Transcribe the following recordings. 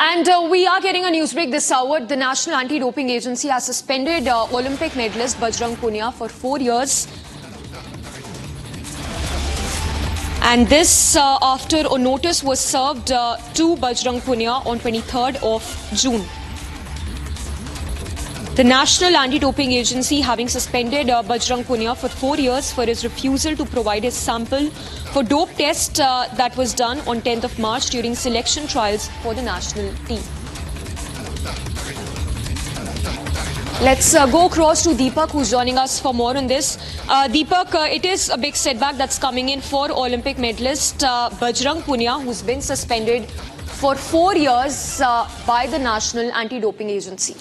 And we are getting a news break this hour. The National Anti-Doping Agency has suspended Olympic medalist Bajrang Punia for 4 years. And this after a notice was served to Bajrang Punia on 23rd of June. The National Anti-Doping Agency having suspended Bajrang Punia for 4 years for his refusal to provide his sample for dope test that was done on 10th of March during selection trials for the national team. Let's go across to Deepak, who's joining us for more on this. Deepak, it is a big setback that's coming in for Olympic medalist Bajrang Punia, who's been suspended for 4 years by the National Anti-Doping Agency.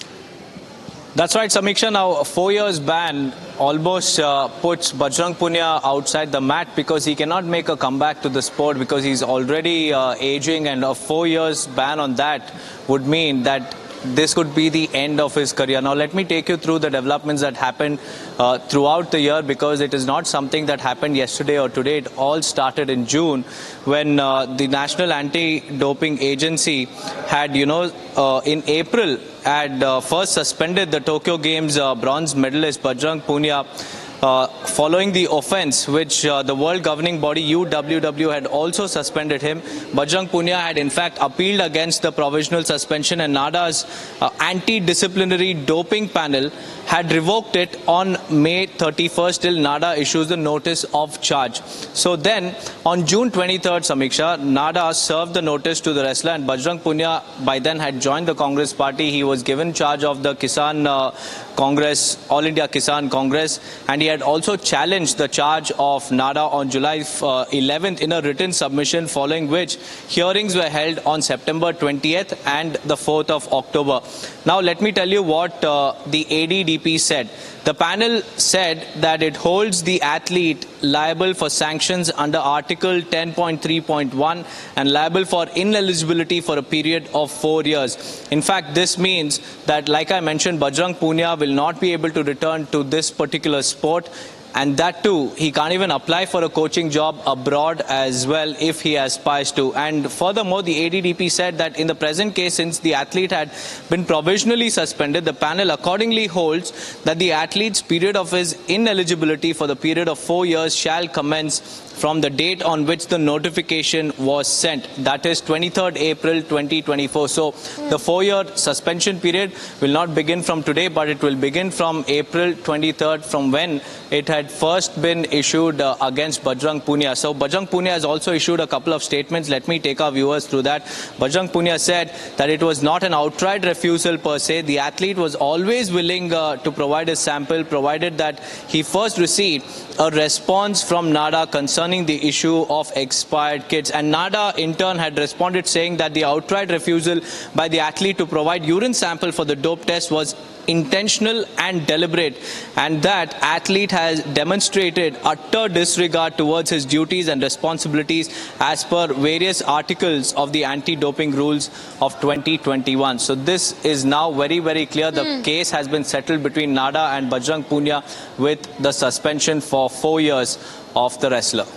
That's right, Samiksha. Now, a 4 years ban almost puts Bajrang Punia outside the mat because he cannot make a comeback to the sport because he's already aging, and a 4 years ban on that would mean that this could be the end of his career. Now, let me take you through the developments that happened throughout the year, because it is not something that happened yesterday or today. It all started in June when the National Anti-Doping Agency had, in April, had first suspended the Tokyo Games bronze medalist Bajrang Punia following the offence which the world governing body UWW had also suspended him. Bajrang Punia had in fact appealed against the provisional suspension, and NADA's anti-disciplinary doping panel had revoked it on May 31st till NADA issues the notice of charge. So then on June 23rd, Samiksha, NADA served the notice to the wrestler, and Bajrang Punia by then had joined the Congress party. He was given charge of the Kisan Congress, All India Kisan Congress, and he had also challenged the charge of NADA on July 11th in a written submission, following which hearings were held on September 20th and the 4th of October. Now let me tell you what the ADDP said. The panel said that it holds the athlete liable for sanctions under Article 10.3.1 and liable for ineligibility for a period of 4 years. In fact, this means that, like I mentioned, Bajrang Punia will not be able to return to this particular sport. And that too, he can't even apply for a coaching job abroad as well if he aspires to. And furthermore, the ADDP said that in the present case, since the athlete had been provisionally suspended, the panel accordingly holds that the athlete's period of his ineligibility for the period of 4 years shall commence from the date on which the notification was sent. That is 23rd April 2024. So the 4-year suspension period will not begin from today, but it will begin from April 23rd, from when it had first been issued against Bajrang Punia. So Bajrang Punia has also issued a couple of statements. Let me take our viewers through that. Bajrang Punia said that it was not an outright refusal per se. The athlete was always willing to provide his sample, provided that he first received a response from NADA concerning the issue of expired kits. And NADA in turn had responded saying that the outright refusal by the athlete to provide urine sample for the dope test was intentional and deliberate, and that athlete has demonstrated utter disregard towards his duties and responsibilities as per various articles of the anti-doping rules of 2021. So this is now very, very clear. The case has been settled between NADA and Bajrang Punia with the suspension for 4 years of the wrestler.